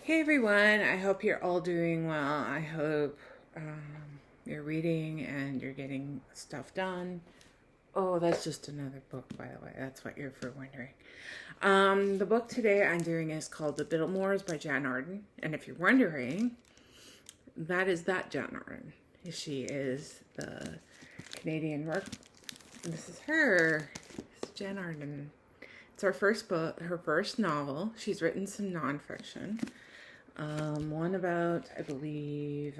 Hey everyone, I hope you're all doing well. I hope you're reading and you're getting stuff done. Oh, that's just another book, by the way. That's what you're for wondering. The book today I'm doing is called The Bittlemores by Jann Arden. And if you're wondering, that is that Jann Arden. She is the Canadian work. This is her. It's Jann Arden. It's her first book, her first novel. She's written some nonfiction. One about, I believe,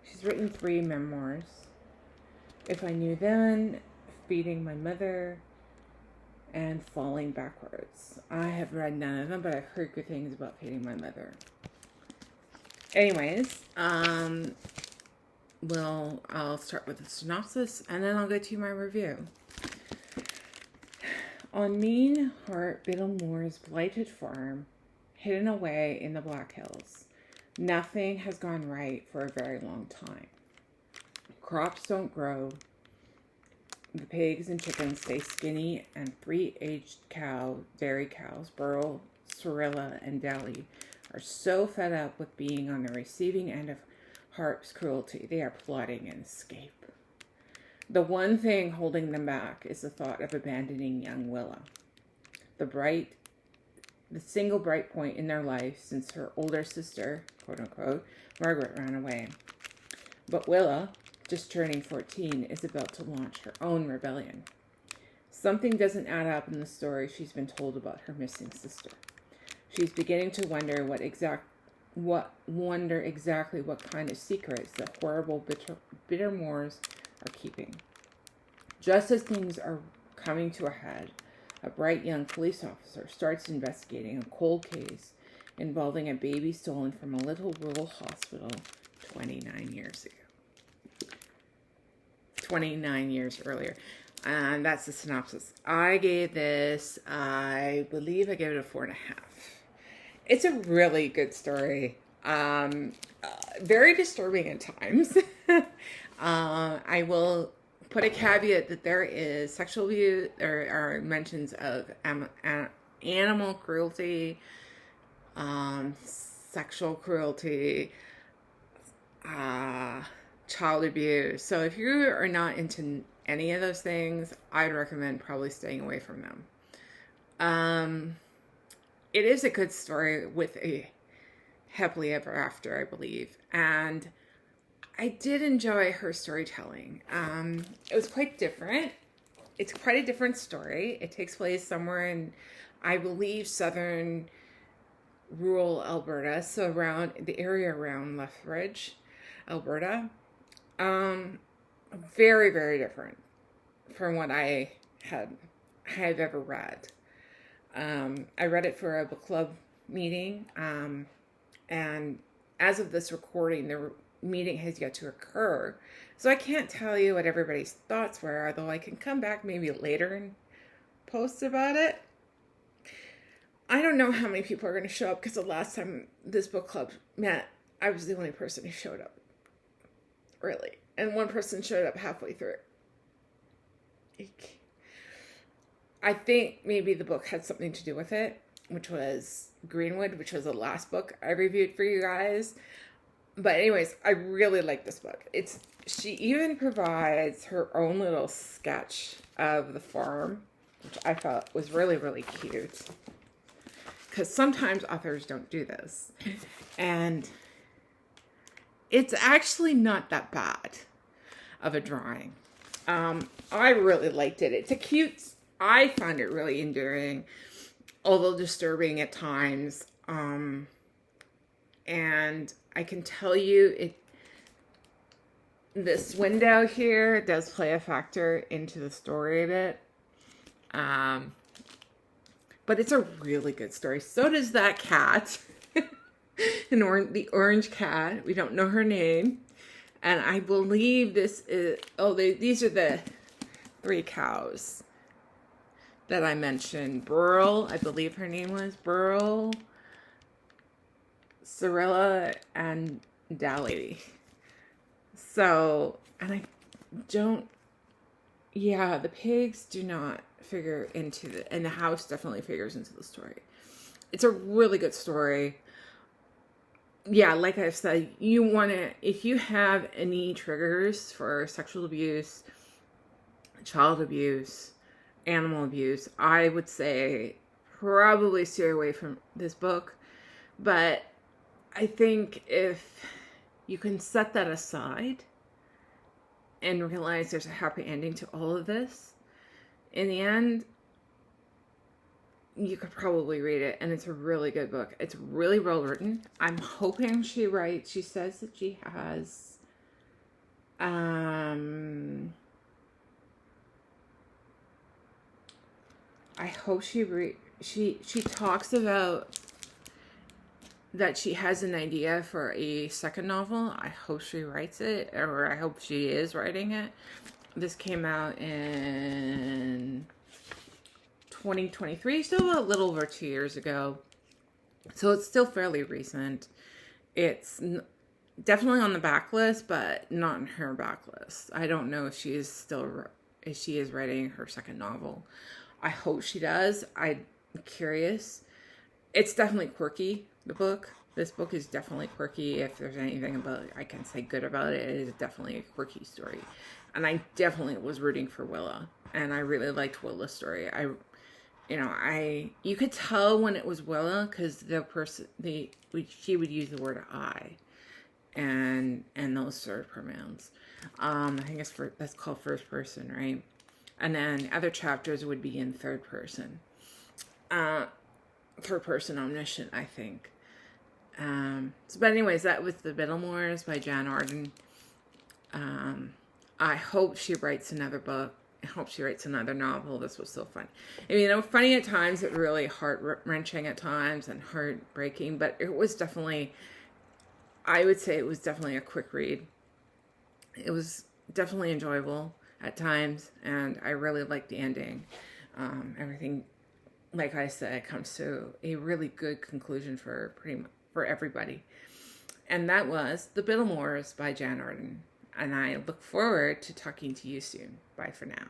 she's written 3 memoirs. If I Knew Then, Feeding My Mother, and Falling Backwards. I have read none of them, but I've heard good things about Feeding My Mother. Anyways, I'll start with the synopsis, and then I'll get to my review. On Mean Heart Bittlemore's blighted farm, hidden away in the Black Hills, nothing has gone right for a very long time. Crops don't grow, the pigs and chickens stay skinny, and 3 aged dairy cows, Burl, Cirilla, and Dally, are so fed up with being on the receiving end of Harp's cruelty, they are plotting an escape. The one thing holding them back is the thought of abandoning young Willa, the single bright point in their life since her older sister, quote unquote, Margaret, ran away. But Willa, just turning 14, is about to launch her own rebellion. Something doesn't add up in the story she's been told about her missing sister. She's beginning to wonder exactly what kind of secrets the horrible Bittlemores are keeping. Just as things are coming to a head, a bright young police officer starts investigating a cold case involving a baby stolen from a little rural hospital 29 years ago. 29 years earlier. And that's the synopsis. I gave this, I believe I gave it a 4.5. It's a really good story. Very disturbing at times. I will put a caveat that there is sexual abuse, there are mentions of animal cruelty, sexual cruelty, child abuse. So if you are not into any of those things, I'd recommend probably staying away from them. It is a good story with a happily ever after, I believe. And I did enjoy her storytelling. It was quite different. It's quite a different story. It takes place somewhere in, I believe, southern rural Alberta, so around the area around Lethbridge, Alberta. Very, very different from what I have ever read. I read it for a book club meeting, and as of this recording, the meeting has yet to occur. So I can't tell you what everybody's thoughts were, although I can come back maybe later and post about it. I don't know how many people are going to show up because the last time this book club met, I was the only person who showed up. Really. And one person showed up halfway through. I think maybe the book had something to do with it, which was Greenwood, which was the last book I reviewed for you guys. But anyways, I really like this book. She even provides her own little sketch of the farm, which I thought was really, really cute. Because sometimes authors don't do this. And it's actually not that bad of a drawing. I really liked it. I found it really endearing, although disturbing at times. And I can tell you this window here does play a factor into the story a bit. But it's a really good story. So does that cat. The orange cat. We don't know her name. And I believe these are the 3 cows that I mentioned. Burl, I believe her name was Burl, Cirilla, and Dally. So, and I don't yeah, the pigs do not figure into the, and the house definitely figures into the story. It's a really good story. Yeah, like I said, you want to, if you have any triggers for sexual abuse, child abuse, animal abuse, I would say probably steer away from this book. But I think if you can set that aside and realize there's a happy ending to all of this, in the end, you could probably read it, and it's a really good book. It's really well written. I'm hoping she writes. She says that she has, I hope she talks about that she has an idea for a second novel. I hope she writes it, or I hope she is writing it. This came out in 2023, still a little over 2 years ago. So it's still fairly recent. It's definitely on the backlist, but not in her backlist. I don't know if she is writing her second novel. I hope she does. I'm curious. It's definitely quirky, the book. This book is definitely quirky. If there's anything about I can say good about it, it is definitely a quirky story. And I definitely was rooting for Willa. And I really liked Willa's story. You could tell when it was Willa because she would use the word I, and those third pronouns. I think that's called first person, right? And then other chapters would be in third person. Third person omniscient, I think. But anyways, that was The Bittlemores by Jann Arden. I hope she writes another book. I hope she writes another novel. This was so fun. I mean, funny at times, it really heart-wrenching at times and heartbreaking, but it was definitely, I would say it was definitely a quick read. It was definitely enjoyable at times, and I really liked the ending. Everything, like I said, comes to a really good conclusion for everybody. And that was The Bittlemores by Jann Arden. And I look forward to talking to you soon. Bye for now.